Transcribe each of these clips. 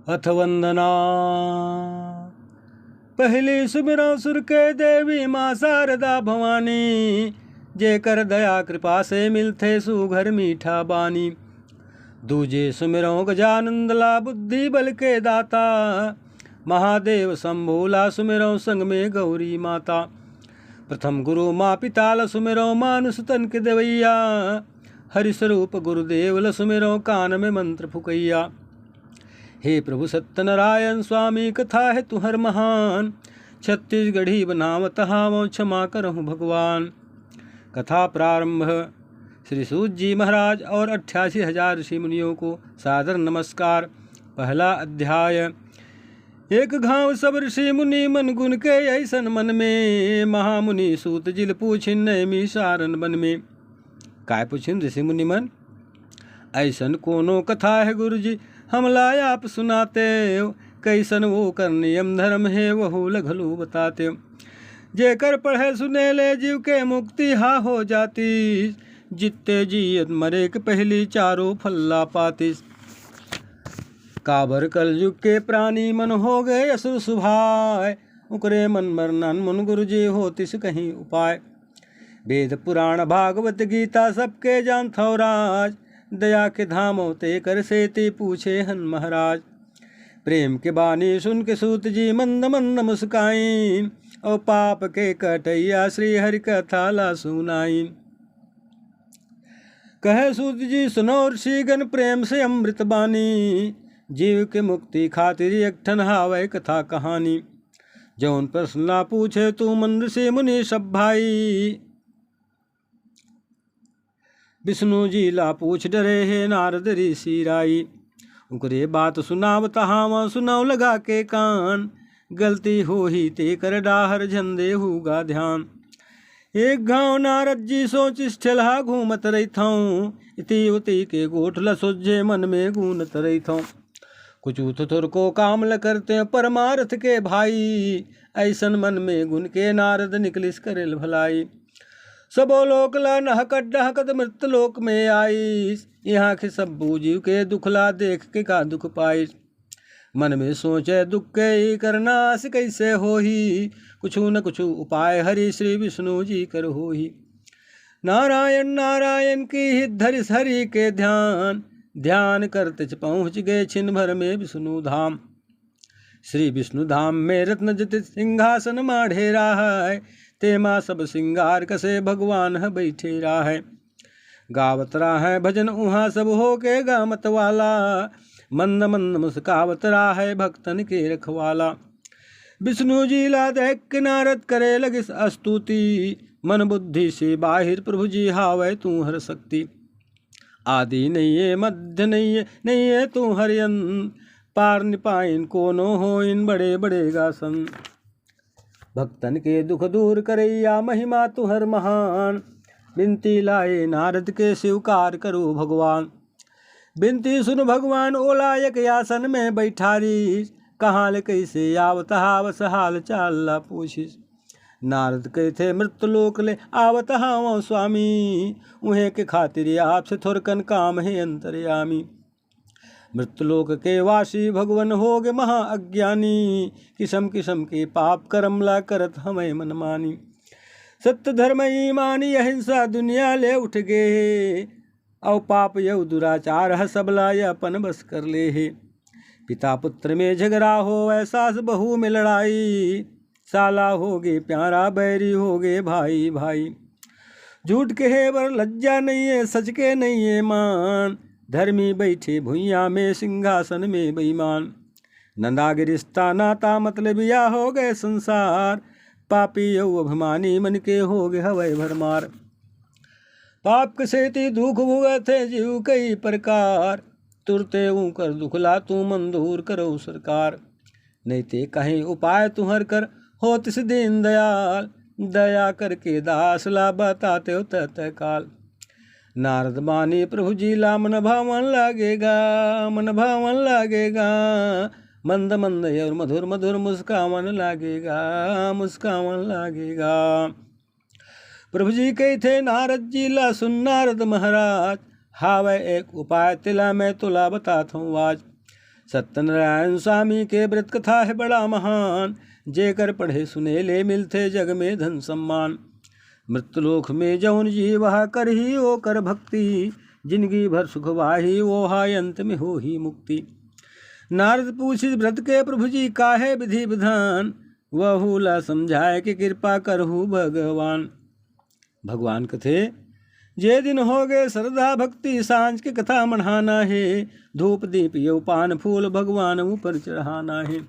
अथ वंदना। पहली सुमिरो सुर के देवी माँ शारदा भवानी, जे कर दया कृपा से मिलते सुघर मीठा बानी। दूजे सुमिरो गजानंदला बुद्धि बल के दाता, महादेव शंभूला सुमिरो संग में गौरी माता। प्रथम गुरु माँ पिताल सुमिरो मानुष तन के देवैया, हरि स्वरूप गुरुदेव ल सुमिरो कान में मंत्र फुकैया। हे प्रभु सत्यनारायण स्वामी कथा है तुहर महान, छत्तीसगढ़ी बनावत हावों क्षमा करहूँ भगवान। कथा प्रारंभ। श्री सूत जी महाराज और 88,000 ऋषि मुनियों को सादर नमस्कार। पहला अध्याय। एक घाव सब ऋषि मुनि मन गुण के ऐसन मन में, महामुनि सूत जिल पूछिन नैमी सारन बन में। काय पूछिन ऋषि मुनि मन? ऐसन कोनो कथा है गुरु जी हमला आप सुनाते, कैसन वो कर नियम धर्म है वहु लघलू बताते। जेकर पढ़े सुने ले जीव के मुक्ति हा हो जाती, जितते जियत मरे के पहली चारों फल्ला पाती। काबर कल युग के प्राणी मन हो गए असुर सुभाय, उकरे मन मरनन मुन गुरु जी होतिस कहीं उपाय। वेद पुराण भागवत गीता सबके जानथो राज, दया के धामों ते कर सेती पूछे हन महाराज। प्रेम के बानी सुन के सूत जी मंद मंद मुस्काइन, और पाप के कटैया श्री हरि कथा ला सुनाइन। कहे सूत जी सुनो ऋषिगण प्रेम से अमृत बानी, जीव के मुक्ति खातिर एक ठन हावै कथा कहानी। जौन प्रश्न ला पूछे तू मन ऋषि मुनि सब भाई, विष्णु जी ला पूछ डरे है नारद ऋषि राई। उकरे बात सुनावत हावा सुनाव लगा के कान, गलती हो ही ते कर डाहर झंदे हुगा ध्यान। एक गाँव नारद जी सोच स्थलहा घूमत रहीथौं, इति उति के गोठला सोझे मन में गूनत रहीथौं। कुछ थुर को काम ल करते परमार्थ के भाई, ऐसन मन में गुण के नारद निकलिस करेल भलाई। सबो लोक ला नहकत डहकत मृत लोक में आईस, यहाँ के सब जीव के दुखला देख के का दुख पाइस। मन में सोचे दुख के करनाश कैसे होही, कुछु न कुछु उपाय हरि श्री विष्णु जी कर होही। नारायण नारायण की हित धरिस हरि के ध्यान, ध्यान करते पहुँच गए छिन भर में विष्णु धाम। श्री विष्णु धाम में रत्न जटित सिंहासन माढ़े राहै, तेमा सब सिंगार कसे भगवान है बैठे राहै। गावत राहै भजन उहाँ सब हो के गामत वाला, मंद मंद मुस्कावत राहै भक्तन के रखवाला। विष्णु जी ला देख के नारद करे लगिस स्तुति, मन बुद्धि से बाहिर प्रभु जी हावै तू हर शक्ति। आदि नहीं है मध्य नहीं है तू हरियन, पार निपाइन कोनो होइन बड़े बड़े गासन। भक्तन के दुख दूर करैया महिमा तुहर महान, बिनती लाए नारद के स्वीकार करो भगवान। बिनती सुन भगवान ओलायक आसन में बैठारी, कहाँ ले कैसे आवत हावस हाल चाल ला पूछिस। नारद कहते मृत्यु लोक ले आवत हावों स्वामी, उहे के खातिर आपसे थोरकन काम है अंतर्यामी। मृत्युलोक के वासी भगवन हो गे महा अज्ञानी, किस्म किस्म के पाप कर्म ला करत हमें मनमानी। सत्य धर्म ईमानी अहिंसा दुनिया ले उठ गे, औ पाप यऊ दुराचार है सबला यह अपन बस कर ले है। पिता पुत्र में झगड़ा हो सास बहू में लड़ाई, साला हो गे प्यारा बैरी हो गे भाई भाई। झूठ के है बर लज्जा नहीं है सच के नहीं है मान, धर्मी बैठे भुइया में सिंहासन में बेईमान। नंदागे रिश्ता नाता मतलब या हो गए संसार, पापी यऊ अभिमानी मन के हो गए हवै भरमार। पाप कसेती दुख भुगते जीव कई प्रकार, तुरते कर दुखला तू मन दूर करो सरकार। नहीं ते कहीं उपाय तुहर कर होतिस दीन दयाल, दया करके दास ला बताते हो तत्काल। नारद बानी प्रभु जी ला मन भावन लागेगा, मन भावन लागेगा। मंद मंद और मधुर मधुर मुस्कावन लागेगा, मुस्कावन लागेगा। प्रभु जी कही थे नारद जी ला सुन नारद महाराज, हावै एक उपाय तिला मैं तुला बताता हूँ आज। सत्यनारायण स्वामी के व्रत कथा है बड़ा महान, जेकर पढ़े सुने ले मिलते जग में धन सम्मान। मृत्युलोक में जौन जी वह कर ही वो कर भक्ति, जिंदगी भर सुख वाही वो हाय अंत में हो ही मुक्ति। नारद पूछित व्रत के प्रभु जी काहे विधि विधान, वह ला समझाए कि कृपा करहु भगवान। भगवान कथे जे दिन हो गए श्रद्धा भक्ति, सांझ की कथा मढ़ाना है, धूप दीप यो पान फूल भगवान ऊपर चढ़ाना है।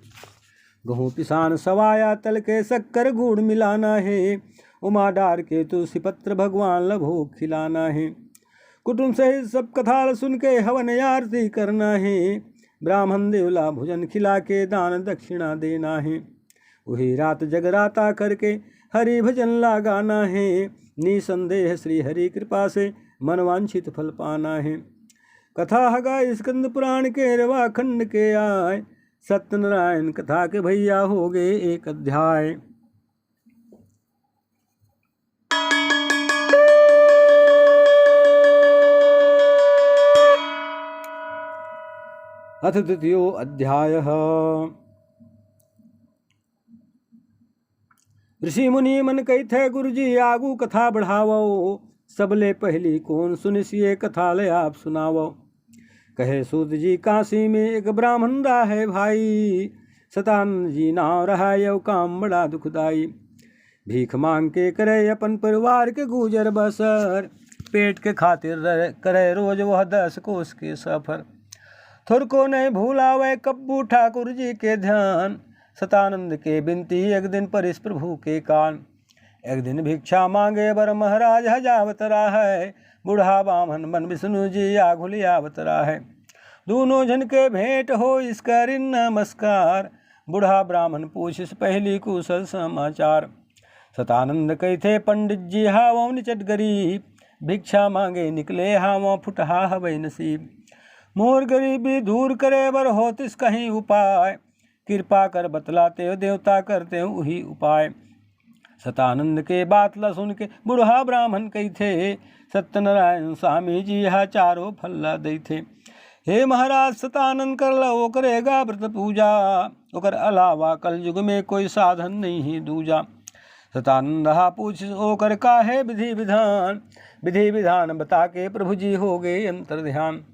गहूँ पिसान सवाया तल के शक्कर गुड़ मिलाना है, उमा डार के तुलसी पत्र भगवान लभोग खिलाना है। कुटुंब सहित सब कथा सुन के हवन आरती करना है, ब्राह्मण देवला भोजन खिला के दान दक्षिणा देना है। वही रात जगराता करके हरि भजन लगाना है, निसंदेह श्री हरि कृपा से मनवांछित फल पाना है। कथा हगा स्कंद पुराण के रवा खंड के आय, सत्यनारायण कथा के भैया हो गए एक अध्याय। अथ द्वितीयो अध्यायः। ऋषि मुनि मन कही थे गुरु जी आगू कथा बढ़ावो, सबले पहली कौन सुनिसिए कथा ले आप सुनावो। कहे सूत जी काशी में एक ब्राह्मण रहा है भाई, सतानंद जी नाव रहा यो काम बड़ा दुखदाई। भीख मांग के करे अपन परिवार के गुजर बसर, पेट के खातिर करे रोज वह 10 कोस के सफर। थुर को नहीं भूलावे कब्बू ठाकुर जी के ध्यान, सतानंद के बिनती एक दिन पर इस प्रभु के कान। एक दिन भिक्षा मांगे बर महाराज हजावतरा है, बूढ़ा बामन बन विष्णु जी आघुलिया बतरा है। दोनों जन के भेंट हो इसका नमस्कार, बूढ़ा ब्राह्मण पूछ इस पहली कुशल समाचार। सतानंद कही थे पंडित जी हावों निचट गरीब, भिक्षा मांगे निकले हावों फुटहा हवै नसीब। मोर गरीबी दूर करे बर होतिस कहीं उपाय, कृपा कर बतलाते हो देवता करते हो वही उपाय। सतानंद के बात ला सुन के बूढ़ा ब्राह्मण कही थे, सत्यनारायण स्वामी जी यह चारों फल्ला दई थे। हे महाराज सतानंद कर लो करेगा व्रत पूजा, ओकर अलावा कल युग में कोई साधन नहीं ही दूजा। सतानंद हा पूछ ओकर का है विधि विधान, विधि विधान बता के प्रभु जी हो गए अंतर ध्यान।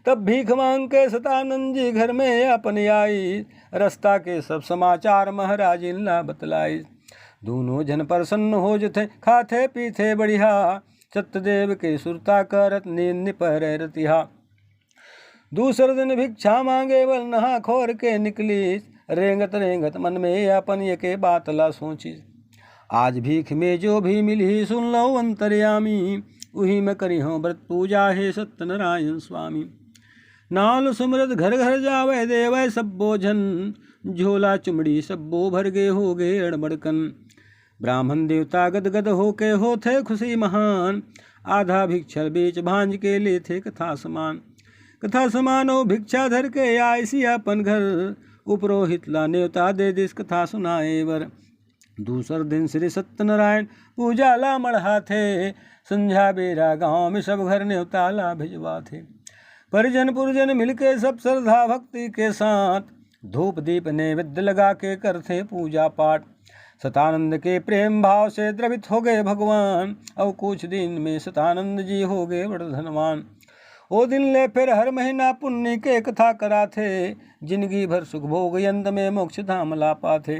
तब भीख मांग के सतानंद जी घर में अपन आई, रास्ता के सब समाचार महाराज ला बतलाई। दोनों जन प्रसन्न हो जथे खाते पीते बढ़िया, सत्यदेव के सुरता करत नींद पर रतिहा। दूसरे दिन भिक्षा मांगे बल नहा खोर के निकली, रेंगत रेंगत मन में अपन ये के बात ला सोची। आज भीख में जो भी मिली सुन लो अंतर्यामी, वही में करी हूँ व्रत पूजा है सत्यनारायण स्वामी। नाल सुमरत घर घर जावे देवै सब्बो जन, झोला चुमड़ी सब्बो भर गे हो गे अड़बड़कन। ब्राह्मण देवता गदगद होके होथे खुशी महान, आधा भिक्षर बेच भांज के ले थे कथा समान। कथा समानो भिक्षा धर के आयसी अपन घर, उपरोहित ला नेवता दे दिस कथा सुनाए वर। दूसर दिन श्री सत्यनारायण पूजा ला मढ़ा थे, संध्या बेरा गाँव में सब घर नेवता ला भिजवा थे। परिजन पुरजन मिलके सब श्रद्धा भक्ति के साथ, धूप दीप नैवेद्य लगा के करते पूजा पाठ। सतानंद के प्रेम भाव से द्रवित हो गए भगवान, और कुछ दिन में सतानंद जी हो गए बड़ धनवान। ओ दिन ले फिर हर महीना पुण्य के कथा कराथे, जिंदगी भर सुख भोग अंत में मोक्ष धाम ला पाथे।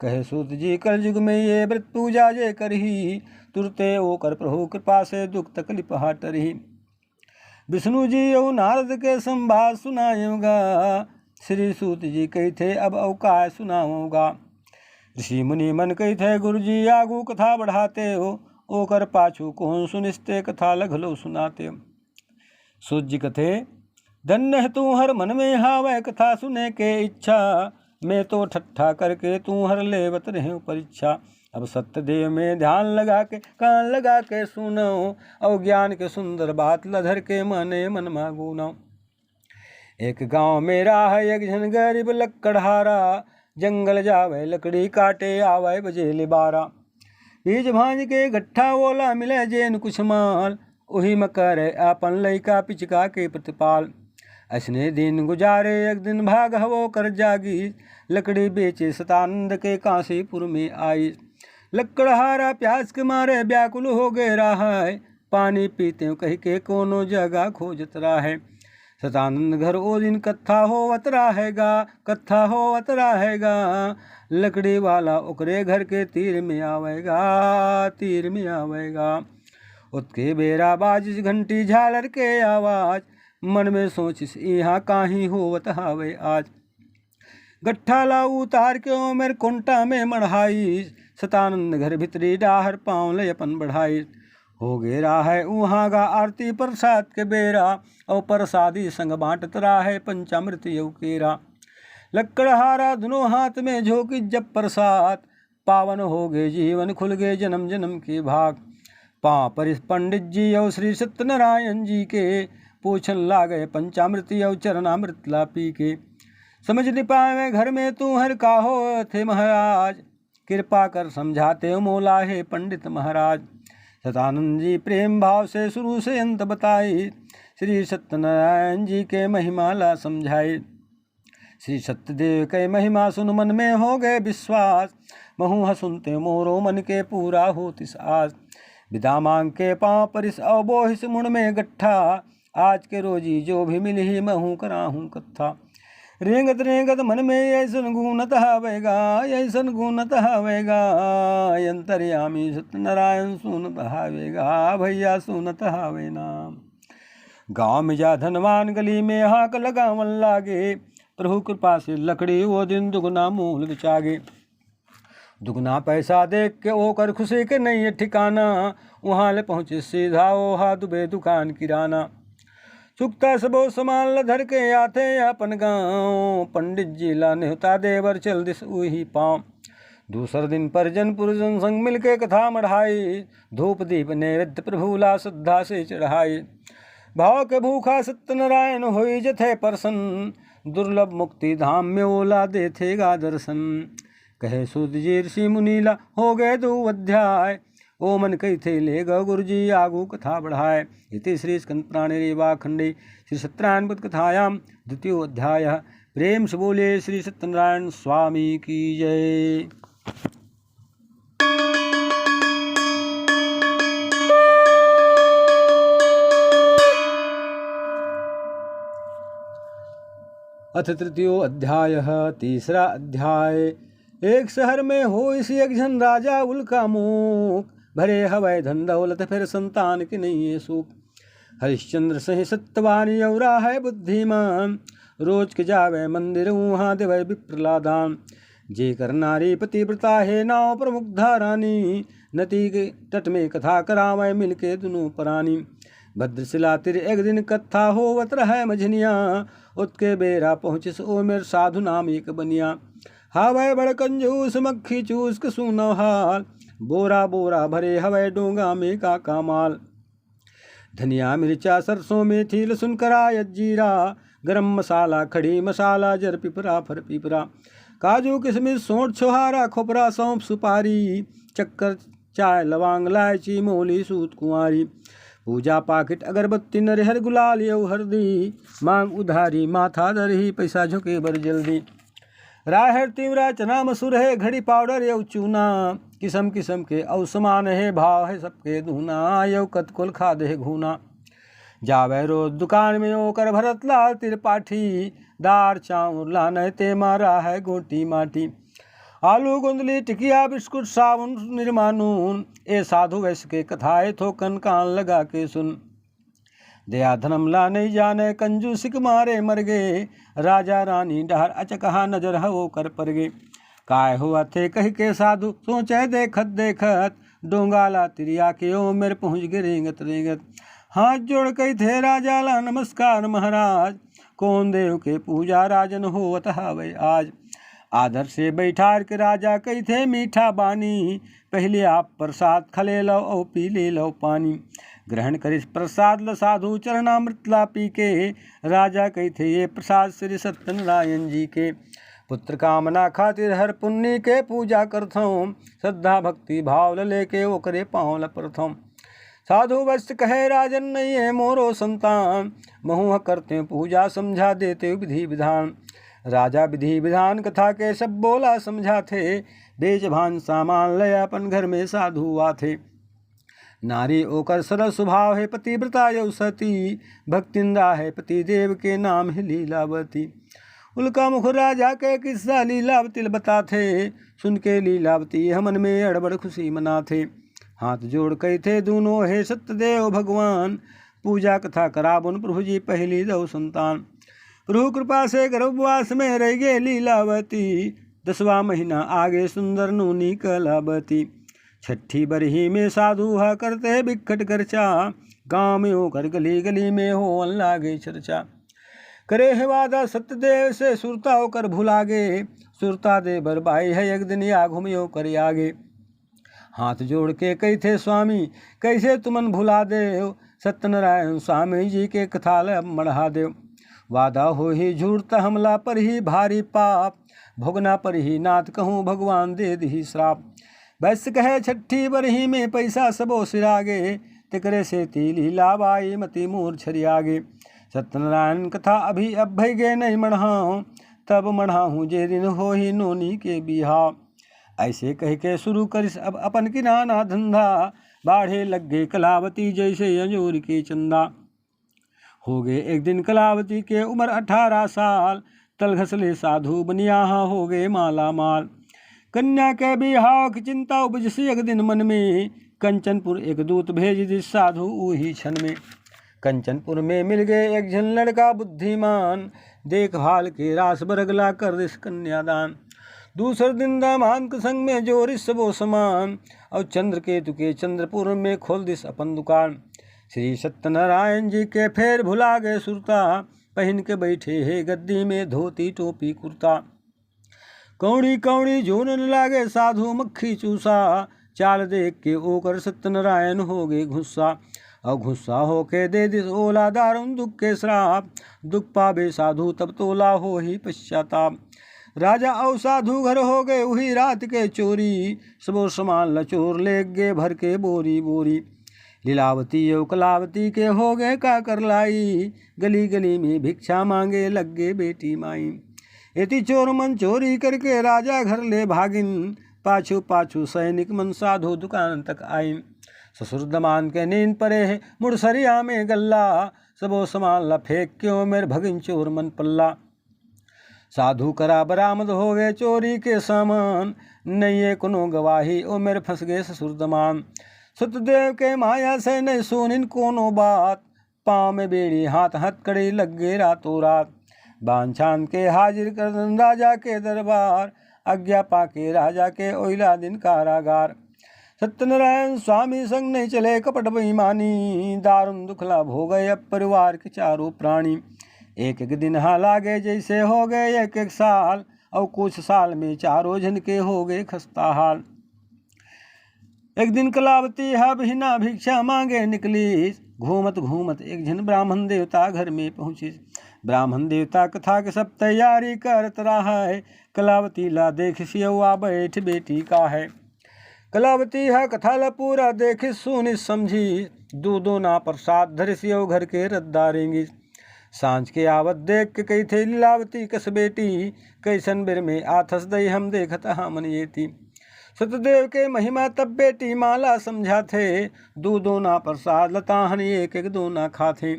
कहे सूत जी कल युग में ये व्रत पूजा जे करही, तुरते ओ कर प्रभु कृपा से दुख तकलीफ हटरही। विष्णु जी और नारद के संवाद सुनाऊंगा, श्री सूत जी कही थे अब अवकाश सुनाऊंगा। ऋषि मुनि मन कही थे गुरु जी आगू कथा बढ़ाते हो, ओकर पाछू कौन सुनिस्ते कथा लघलो सुनाते हो। सूत जी कथे धन्य है तू हर मन में हावै कथा सुने के इच्छा, मैं तो ठट्ठा करके तू हर लेवत रहे परीक्षा। अब सत्यदेव में ध्यान लगा के कान लगा के सुनो, और ज्ञान के सुंदर बात लधर के मने मन मागुनो। एक गांव में रहा एक जन गरीब लकड़हारा, जंगल जावे लकड़ी काटे आवे बजेले बारा। बीज भांज के गट्ठा ओला मिले जेन कुछ माल, वही मकर अपन लइका पिचका के प्रतिपाल। ऐसने दिन गुजारे एक दिन भाग हवो कर जागी, लकड़ी बेचे सतानंद के काशीपुर में आई। लकड़हारा प्यास के मारे व्याकुल हो गए राह, पानी पीते कही के कोनो जगह खोजत राहे। सतानंद घर ओ दिन कत्था होवत रहेगा, कत्था होवत रहेगा, लकड़ी वाला ओकरे घर के तीर में आवेगा, तीर में आवेगा। उसके बेरा बाजिश घंटी झालर के आवाज, मन में सोचिस यहाँ काही होवत हावे आज। गट्ठा लाऊ उतार के मेर कुंटा में मढ़ाई, सतानंद घर भितरी डाहर पाँव ले अपन बढ़ाई। हो गे है उहाँ गा आरती प्रसाद के बेरा, और प्रसादी संग बांटत है पंचामृत यौ केरा। लकड़हारा दोनों हाथ में झोंकी जब प्रसाद, पावन हो गए जीवन खुल गए जन्म जन्म के भाग। पाँ पर पंडित जी और श्री सत्यनारायण जी के, पूछन लागे पंचामृत और चरणामृत ला पी के। समझ नहीं पाए घर में तू हर का हो थे महाराज, कृपा कर समझाते मोला है पंडित महाराज। सतानंद जी प्रेम भाव से शुरू से अंत बताई, श्री सत्यनारायण जी के महिमा ला समझाई। श्री सत्यदेव के महिमा सुन मन में हो गए विश्वास, महु सुनते मोरो मन के पूरा होतिस आस। विदा मांग के पाँव परिस अवबोहिस मुण में गट्ठा, आज के रोजी जो भी मिल ही महू कराहूँ कत्था। रेंगत रेंगत मन में ऐसन गुणत हवेगा, ऐसन गुणत हवेगा, अंतर्यामी सत्यनारायण सुनत हवेगा, भैया सुनत हवे नाम। गाँव में जा धनवान गली में हाक लगावन लागे, प्रभु कृपा से लकड़ी वो दिन दुगना मूल बिचागे। दुगना पैसा देख के ओकर खुशी के नहीं है ठिकाना, वहाँ ले पहुँचे सीधा ओ हा दुबे दुकान किराना। चुकता सबो सामान धर के आते अपन गाँव, पंडित जी ला नेहता देवर चल दिस उही पाँव। दूसर दिन परिजन पुरजन संग मिल के कथा मढ़ाई, धूप दीप नैवेद्य प्रभु ला श्रद्धा से चढ़ाई। भाव के भूखा सत्यनारायण होई जथे प्रसन्न, दुर्लभ मुक्ति धाम में ओला देथेगा दर्शन। कहे सूत जी ऋषि मुनीला हो गए 2 अध्याय, ओ मन कही थे ले गुरु जी आगू कथा बढ़ाए। इति श्री स्कंद पुराणे रेवा खंडे श्री सत्यनारायण पद कथायाम 2 अध्याय। प्रेम से बोले श्री सत्यनारायण स्वामी की जय। अथ 3 अध्याय। तीसरा अध्याय। एक शहर में हो इसी एक जन राजा उल्का मूक, भरे हवै धन दौलत फिर संतान की नहीं है सुख। हरिश्चंद्र सही सत्यवानी और है बुद्धिमान, रोज के जावे मंदिर वहाँ देवे विप्रलादान। जे कर नारी पतिव्रता है नाव प्रमुख धारानी, नदी के तट में कथा करावे मिलके दुनों परानी। भद्रशिला तिर एक दिन कथा होवत रहे मझनिया, उत्के बेरा पहुँचिस ओ मेर साधु नाम एक बनिया। हावै बड़ कंजूस मक्खी चूस के सुनो हाल, बोरा बोरा भरे हवै डोंगा में का माल। धनिया मिर्चा सरसों मेथी लहसुन कराय जीरा, गरम मसाला खड़ी मसाला जर पिपरा फर पिपरा। काजू किशमिश सोंठ छोहारा खोपरा सौंफ सुपारी, चक्कर चाय लवांग इलायची मोली सूत कुंवारी। पूजा पाकिट अगरबत्ती नरिहर गुलाल यौ हरदी, मांग उधारी माथा दरही पैसा झुके बर जल्दी। राहर तिवरा चना मसूर है घड़ी पाउडर यौ चूना, किस्म किस्म के औसमान है भाव है सबके धूना, यौ कतकुल खाद है घूना। जावे रोज दुकान में ओकर भरत लाल त्रिपाठी, दार चाउर लाने ते मारा है गोटी माटी। आलू गुंदली टिकिया बिस्कुट साबुन निर्मानून, ए साधु वैश्य के कथाए थोकन कान लगा के सुन। दया धनम ला नहीं जाने कंजूसिक मारे मर गए, राजा रानी डहर अचकहा नजर हो कर पर गे। काय हुआ थे कह के साधु सोचे देखत देखत, डोंगा ला तिरिया के ओ मेरे पहुँच गए रेंगत रेंगत। हाथ जोड़ कही थे राजा ला नमस्कार महाराज, कौन देव के पूजा राजन होवत हावे आज। आदर से बैठार के राजा कही थे मीठा बानी, पहले आप प्रसाद खले लो और पी ले लो पानी। ग्रहण करिस प्रसाद ल साधु चरणामृत ला पी के, राजा कही थे ये प्रसाद श्री सत्यनारायण जी के। पुत्र कामना खातिर हर पुण्य के पूजा करथों, श्रद्धा भक्ति भाव लेके ओकरे पाँव ल प्रथम। साधु वस्त कहे राजन नहीं है मोरो संतान, महुह करते पूजा समझा देते विधि विधान। राजा विधि विधान कथा के सब बोला समझा थे, बेच भान सामान ले अपन घर में साधु आथे। नारी ओकर सरल स्वभाव है पतिव्रता यौ सती, भक्तिंदा है पति देव के नाम है लीलावती। उल्का मुख राजा के किस्सा लीलावती बताथे, सुन के लीलावती हमन में अड़बड़ खुशी मनाथे। हाथ जोड़ कही थे दोनों हे सत्यदेव भगवान, पूजा कथा कराबुन प्रभु जी पहली दो संतान। प्रभु कृपा से गर्भवास में रह गए लीलावती, 10वां महीना आगे सुंदर नूनी कलावती। छठी बरही में साधु हा करते बिखट खर्चा, गाँव में होकर गली गली में हो लागे चर्चा। करे है वादा सत्यदेव से सुरता होकर भुलागे, सुरता दे बरबाई है एक दिन या घूमियो कर आगे। हाथ जोड़ के कही थे स्वामी कैसे तुमन भुला देव, सत्यनारायण स्वामी जी के कथा मढ़ा देव। वादा हो ही झूठ हमला पर ही भारी पाप, भोगना पर ही नाथ कहूँ भगवान दे दी श्राप। वैश्य कहे छठी बरही में पैसा सबो सिरागे, तिकरे से तीली लाबाई मती मूर छरियागे। सत्यनारायण कथा अभी अब भई गे नहीं मढ़ाऊँ, तब मढ़ाऊँ जे दिन हो ही नोनी के बिहा। ऐसे कह के शुरू करिस अब अपन किराना धंधा, बाढ़े लग गए कलावती जैसे अंजूर की चंदा। हो गए एक दिन कलावती के उम्र 18 साल, तल घसले साधु बनिया हो गए माला माल। कन्या के बिहाव की चिंता उपज सी एक दिन मन में, कंचनपुर एक दूत भेज दी साधु उही क्षण में। कंचनपुर में मिल गए एक जन लड़का बुद्धिमान, देखभाल के रास बरगला कर दिस कन्यादान। दूसरे दिन दामान के संग में जोरिस सबो समान, और चंद्रकेतु के चंद्रपुर में खोल दिस अपन दुकान। श्री सत्यनारायण जी के फेर भुला गए सुरता, पहन के बैठे है गद्दी में धोती टोपी कुर्ता। कौड़ी कौड़ी जोनन लागे साधु मक्खी चूसा, चाल देख के ओकर सत्यनारायण हो गए गुस्सा। और गुस्सा हो के दे दिस ओला दारुण दुख के श्राप, दुख पावे साधु तब तोला हो ही पश्चाताप। राजा और साधु घर हो गए वही रात के चोरी, सबो सामान लचोर ले गए भर के बोरी बोरी। लीलावती और कलावती के हो गए का कर लाई, गली गली में भिक्षा मांगे लग गए बेटी माई। एति चोर मन चोरी करके राजा घर ले भागिन, पाछू पाछू सैनिक मन साधु दुकान तक आइन। ससुर दमान के नींद परे है मुड़सरिया में गल्ला, सबो सामान ला फेंक क्यों मेरे भगिन चोर मन पल्ला। साधु करा बरामद हो गए चोरी के सामान, नहीं है कोनो गवाही ओ मेरे फंस गए ससुर दमान। सतदेव के माया से नहीं सुनिन कोनो बात, पाँव में बेड़ी हाथ हथकड़ी लग गए रातों रात। बांछान के हाजिर कर राजा के दरबार, आज्ञा पाके राजा के ओइला दिन कारागार। सत्यनारायण स्वामी संग नहीं चले कपट बेईमानी, दारुण दुखला हो गए अब परिवार के चारों प्राणी। एक एक दिन हाँ लागे जैसे हो गए एक एक साल, और कुछ साल में चारों जन के हो गए खस्ता हाल। एक दिन कलावती हा बिना भिक्षा मांगे निकली, घूमत घूमत एक जन ब्राह्मण देवता घर में पहुँची। ब्राह्मण देवता कथा के सब तैयारी करत रहा है, कलावती ला देख सियवा बैठ बेटी का है। कलावती हा कथा ला पूरा देख सुनी समझी, दूधो ना प्रसाद धर सियो घर के रद्दारेंगी। सांझ के आवत देख के कही थे लीलावती कस बेटी, कैसन बेर में आथस दई हम देखत हमन ये थी। सतदेव के महिमा तब बेटी माला समझा थे, दूधो ना प्रसाद लताहन एक एक दो ना खाते।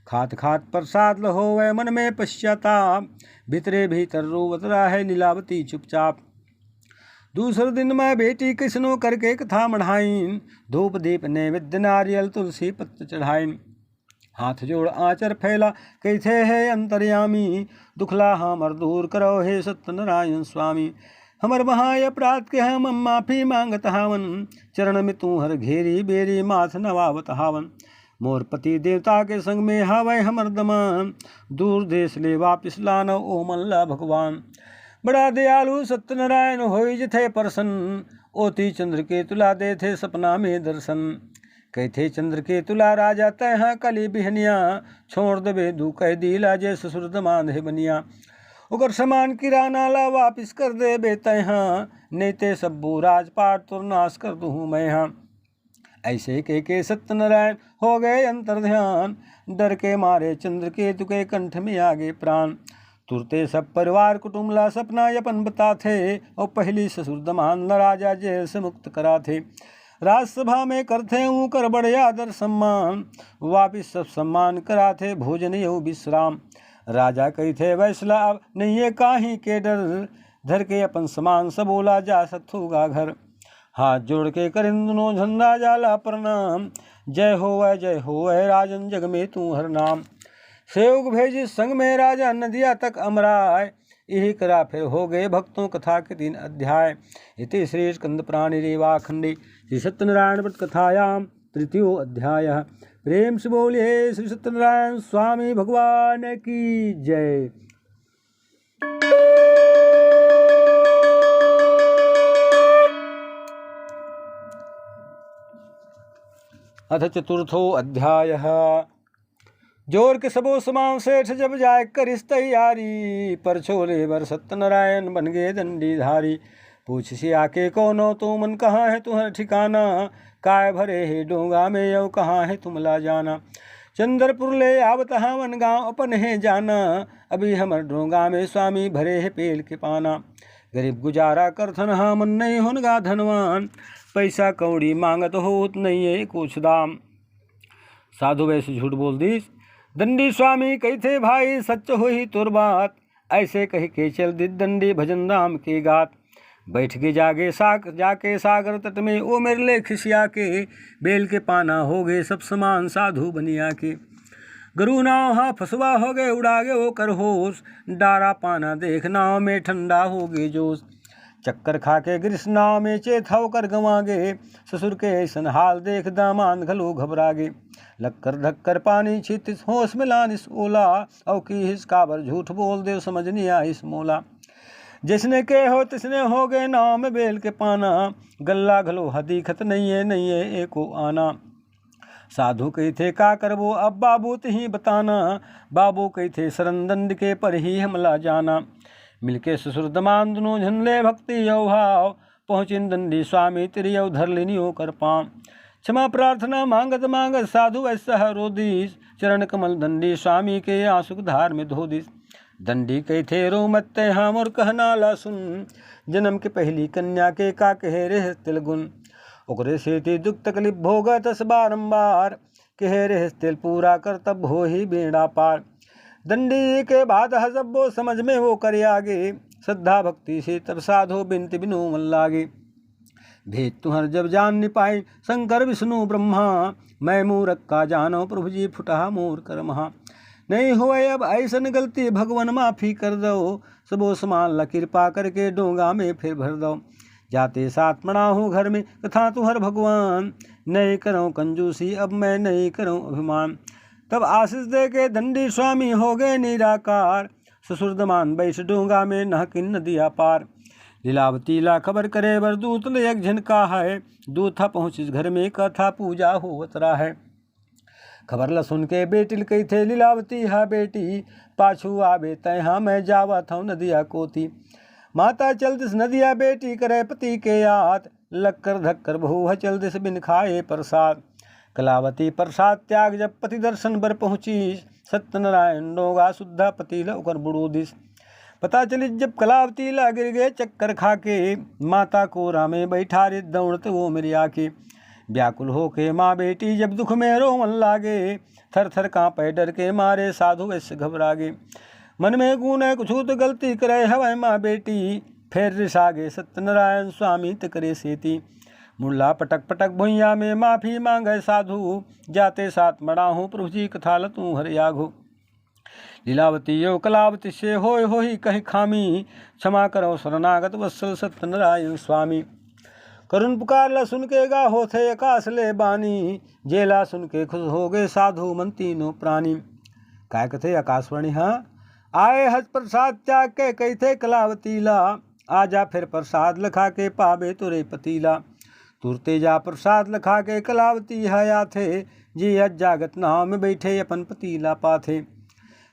खात खात प्रसाद लहोवे मन में पश्चाताप, भीतरे भीतर रोवत रहे लीलावती चुपचाप। दूसरे दिन मैं बेटी किसनो करके कथा मढ़ाइन, धूप दीप नैवेद्य नारियल तुलसी पत्र चढ़ाइन। हाथ जोड़ आचर फैला कैथे है अंतर्यामी, दुखला हमर दूर करो हे सत्यनारायण स्वामी। हमर महा अपराध के हम माफी मांगत हावन, चरण में तू हर घेरी बेरी माथ नवावत हावन। मोर पति देवता के संग में हावै हमर दमान, दूर देश ले वापिस लानो ओ मल्ला भगवान। बड़ा दयालु सत्यनारायण होई जथे प्रसन्न, ओती चंद्र के तुला दे थे सपना में दर्शन। कहते चंद्र के तुला राजा तह कली बिहनिया, छोड़ दबे दू कह दिला जे ससुर दमान है बनिया। ओकर समान किराना ला वापिस कर दे बे तह, नहीं ते सब्बू राजपाट तुर नाश कर दूँ मैं हाँ। ऐसे के सत्यनारायण हो गए अंतर ध्यान, डर के मारे चंद्र केतु के कंठ में आगे प्राण। तुरते सब परिवार कुटुंबला सपना यपन बता थे, और पहली ससुर दमान राजा जेल से मुक्त करा थे। राजसभा में करते हूँ कर बड़े आदर सम्मान, वापिस सब सम्मान कराते भोजन यऊ विश्राम। राजा कही थे वैसला अब नहीं है काही के डर, धर के अपन समान सब बोला जा सक होगा घर। हाथ जोड़ के करें दोनों झंडा जाला प्रणाम, जय हो राजन जग में तू हर नाम। सेवक भेजी संग में राजा नदिया तक अमराय, यही करा फिर हो गए भक्तों कथा के 3 अध्याय। इति श्री स्कंद पुराणे रेवाखंडे श्री सत्यनारायण व्रत कथायाम 3 अध्याय। प्रेम से बोलिए श्री सत्यनारायण स्वामी भगवान की जय। अथ 4थो अध्याय। जोर के सबो समाम सेठ जब जाए कर इस तैयारी, पर छोले बर सत्यनारायण बन गए दंडीधारी। पूछ सी आके कौनो तू मन कहाँ है तुम्हारा ठिकाना, काय भरे है डोंगा में यौ कहाँ है तुम ला जाना। चंद्रपुर ले आवत हमन गाँव अपन है जाना, अभी हमर डोंगा में स्वामी भरे है पेल के पाना। गरीब गुजारा करथन हमन नहीं होनगा धनवान, पैसा कौड़ी मांगत होत नहीं है कुछ दाम। साधु वैसे झूठ बोल दीस, दंडी स्वामी कही थे भाई सच हो ही तुर बात। ऐसे कही के चल दी दंडी भजन राम के गात। बैठ के जाके सागर तट में ओ मेरे ले खिसिया के, बेल के पाना हो गए सब समान साधु बनिया के। गरु नाव हाँ फसवा हो गए उड़ा गए वो कर होश, डारा पाना देख नाव में ठंडा हो गए जोश। चक्कर खा के गिरस नाव में चेत होकर गंवा गे, ससुर के ऐसन हाल देख दामाद घलो घबरा गे। लक्कर धक्कर पानी छितिस होश में लानिस ओला, औ की हिस काबर झूठ बोल दे समझ नहीं आइस मोला। जिसने के हो तिसने हो गए नाव में बेल के पाना, गल्ला घलो हदीखत नहीं है एको आना। साधु कही थे का करबो अब बाबू ही बताना, बाबू कही थे सरंदंड के पर ही हमला जाना। मिलके ससुर दमान दोनों झनले भक्ति यौ भाव, पहुँचिन दंडी स्वामी तिरियौ धर लिनियो कर पाँव। क्षमा प्रार्थना मांगत मांगत साधु ऐसा रोदीस, चरण कमल दंडी स्वामी के आंसू धार में धो दीस। दंडी कही थे रो मत हम और कहना ला सुन, जन्म के पहली कन्या के का कहे रे तिल गुण। ओकरे से ते दुख तकलीफ भोगत बारंबार, कहे रे तिल पूरा कर तब हो ही बेड़ा पार। दंडी के बाद हजब वो समझ में वो करे आगे, श्रद्धा भक्ति से तब साधो बिनती बिनु मन लागे। भेद तुहर जब जान नि पाई शंकर विष्णु ब्रह्मा, मैं मूरख का जानो प्रभु जी फुटा मोर कर महा। नहीं होए अब ऐसन गलती भगवान माफ़ी कर दो, सबो समान ला कृपा करके डोंगा में फिर भर दो। जाते साथ मना हूँ घर में कथा तुहर भगवान, नहीं करूँ कंजूसी अब मैं नहीं करूँ अभिमान। तब आशीष दे के दंडी स्वामी हो गए निराकार, ससुर दमान बैठ डोंगा में नहकिन नदिया पार। लीलावती ला खबर करे बर दूत ने एक झनका है, दूथा पहुँच घर में कथा पूजा होवत रहा है। खबर ला सुन के बेटिल कही थे लीलावती हा बेटी, पाछू आबे तय मैं जावत हूँ नदिया कोती। माता चल दिस नदिया बेटी करे पति के याद, लक्कर धक्कर बहु चल दिस बिन खाए प्रसाद। कलावती प्रसाद त्याग जब पति दर्शन बर पहुँची, सत्यनारायण डोगा शुद्धा पति लौकर बुड़ो दिस। पता चली जब कलावती ला गिर गए चक्कर खा के, माता कोरा में बैठा रे दौड़ते वो मेरी आके। व्याकुल हो के माँ बेटी जब दुख में रोवन लागे, थर थर काँपे डर के मारे साधु ऐसे घबरागे। मन में गुने कुछ तो गलती करे हवै माँ बेटी, फिर रिसागे सत्यनारायण स्वामी तकरे सेती। मुल्ला पटक पटक भुइया में माफ़ी मांगे साधु, जाते साथ मड़ा हूँ प्रभु जी कथा लतू हर याघो। लीलावती यो कलावती से हो ही कहीं खामी, क्षमा करो शरणागत वत्सल सत्यनारायण स्वामी। करुण पुकार ला सुन के गा हो थे आकाश ले बानी, जेला सुन के खुश हो गए साधु मन तीनों प्राणी। काय कथे आकाशवाणी हाँ आए हज प्रसाद त्याग के कही थे कलावती ला, आजा फिर प्रसाद लखा के पाबे तुरे पतीला। तुरते जा प्रसाद लखा के कलावती हया थे, जी हज जागत नाव में बैठे अपन पतीला पाथे।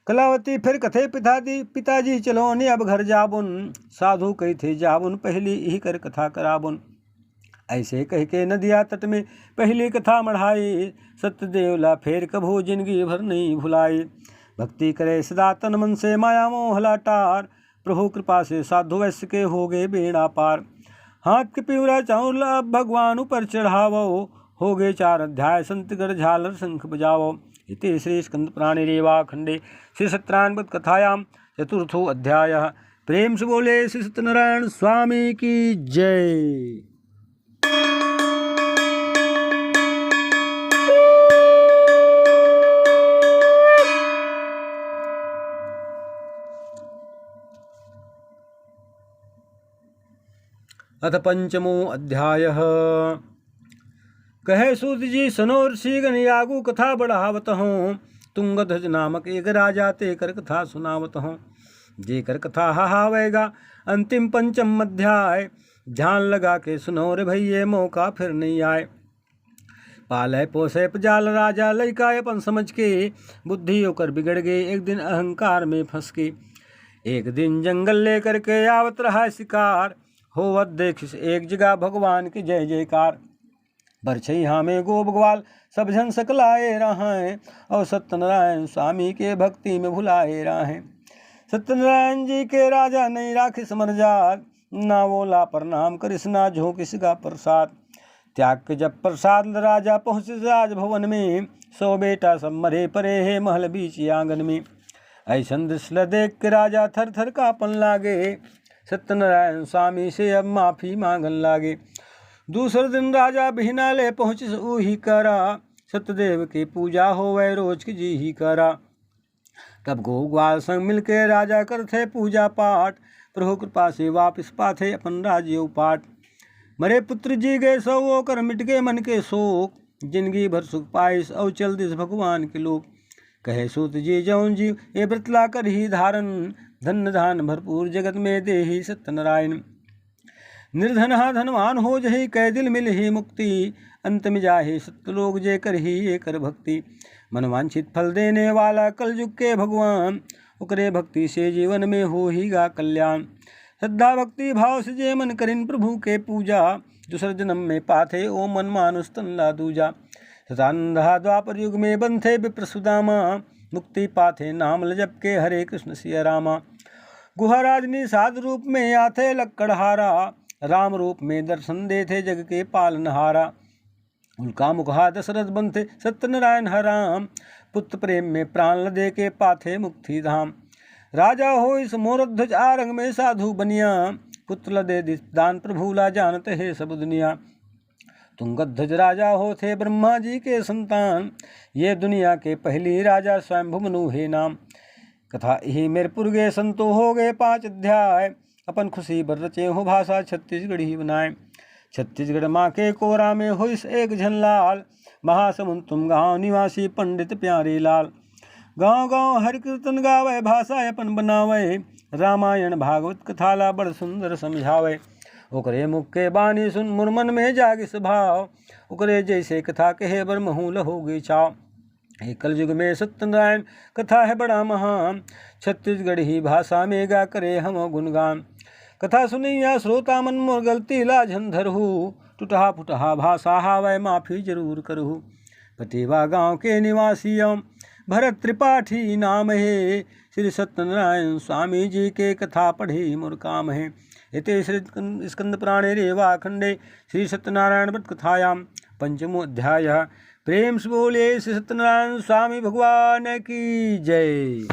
कलावती फिर कथे पिताजी चलो ने अब घर जाबुन, साधु कही थे जाबुन पहली यही कर कथा कराबुन। ऐसे कह के नदिया तट में पहली कथा मढ़ाई, सत्यदेव ला फेर कभो जिंदगी भर नहीं भुलाई। भक्ति करे सदा तन मन से माया मोह लाटार, प्रभु कृपा से साधु वैश्य के हो गए बेड़ा पार। हाथ के पिवरा चाउर अब भगवान ऊपर चढ़ावो, हो गए 4 अध्याय संतगढ़ झालर शंख बजावो। इति श्री स्कंद पुराणे रेवा खंडे श्री सत्यनारायण कथायां चतुर्थो अध्यायः। प्रेम से बोले श्री सत्यनारायण स्वामी की जय। अथ पंचमो अध्यायः। कहे सूत जी सनो ऋषि गण यागु कथा बढ़ावत हूँ। तुंगध्वज नामक एक राजा ते कर कथा सुनावत हूँ। जे कर कथा हावेगा अंतिम पंचम अध्याय। ध्यान लगा के सुनो रे भैये, मौका फिर नहीं आए। पाले पोसे पजाल राजा लइका अपन समझ के, बुद्धि होकर बिगड़ गए एक दिन अहंकार में फंस के। एक दिन जंगल लेकर के आवत रहा शिकार, होवत देख एक जगह भगवान की जय जयकार। बरछैया में गो भगवाल सब जन सकलाए रहें, और सत्यनारायण स्वामी के भक्ति में भुलाए रहें। सत्यनारायण जी के राजा नहीं राखी समर जात, ना बोला प्रणाम करिश्ना झो किसका प्रसाद। त्याग के जब प्रसाद राजा पहुँचे राजभवन में, 100 बेटा सब मरे परे है महल बीच आंगन में। ऐसन दृश्य देख के राजा थर थर कांपन लागे, सत्यनारायण स्वामी से अब माफी मांगन लागे। दूसरे दिन राजा बिहनाले पहुँच ही करा, सत्यदेव की पूजा हो वह रोज की जी ही करा। तब गो ग्वाल संग मिलके राजा करते पूजा पाठ, प्रभु कृपा से वापिस पाथे अपन राज्य पाठ। मरे पुत्र जी गए सौ कर मिट गए मन के शोक, जिंदगी भर सुख पाइस और चल दिस भगवान के लोग। कहे सूत जी जौन जी ये व्रतला कर ही धारण, धन धान भरपूर जगत में दे ही सत्यनारायण। निर्धन हा धनवान हो जही कै दिल मिल ही मुक्ति, अंत में जाहे सत्य लोग जे कर ही ये कर भक्ति। मनवांछित फल देने वाला कलयुग के भगवान, उकरे भक्ति से जीवन में हो ही गा कल्याण। श्रद्धा भक्ति भाव से जे मन करिन प्रभु के पूजा, दूसर जन्म में पाथे ओ मन मानुष तन ला दूजा। सतानंदा द्वापर युग में बंथे विप्र सुदामा, मुक्ति पाथे नाम लजप के हरे कृष्ण सिया रामा। गुहा राजनी साध रूप में आथे लक्कड़हारा, राम रूप में दर्शन देते जग के पालनहारा। उनका मुखा दशरथ बनते सत्यनारायण हराम, पुत्र प्रेम में प्राण लदे के पाथे मुक्ति धाम। राजा हो इस मोरध्वज आरंग में साधु बनिया, पुत्र लदे दान प्रभु ला जानते है सब दुनिया। तुंगध्वज राजा हो थे ब्रह्मा जी के संतान, ये दुनिया के पहली राजा स्वयं मनु है नाम। कथा ही मेरपुर गए संतो हो गए 5 अध्याय, अपन खुशी बर रचे हो भाषा छत्तीसगढ़ ही बनाए। छत्तीसगढ़ माँ के कोरा में हो इस एक झनलाल, महासमुंद तुम गाँव निवासी पंडित प्यारे लाल। गाँव गाँव हर कीर्तन गावे भाषा अपन बनावे, रामायण भागवत कथाला बड़ सुंदर समझावे। ओकरे मुख के बानी सुन मुरमन में जागे स्वभाव, ओकरे जैसे कथा कहे बर महू लहोगे छाव। कल युग में सत्यनारायण कथा है बड़ा महान, छत्तीसगढ़ ही भाषा में गा करे हम गुणगान। कथा सुनिया श्रोता मन मोर गलती लाझन धरहु, टूटहा फुटहा भाषा हावै माफी जरूर करहु। पटेवा गाँव के निवासियों भरत त्रिपाठी नाम है, श्री सत्यनारायण स्वामी जी के कथा पढ़े मोर काम है। इति श्री स्कंद पुराणे रेवा खंडे श्री सत्यनारायण व्रत कथायां पंचमो अध्यायः। प्रेम से बोले श्री सत्यनारायण स्वामी भगवान की जय।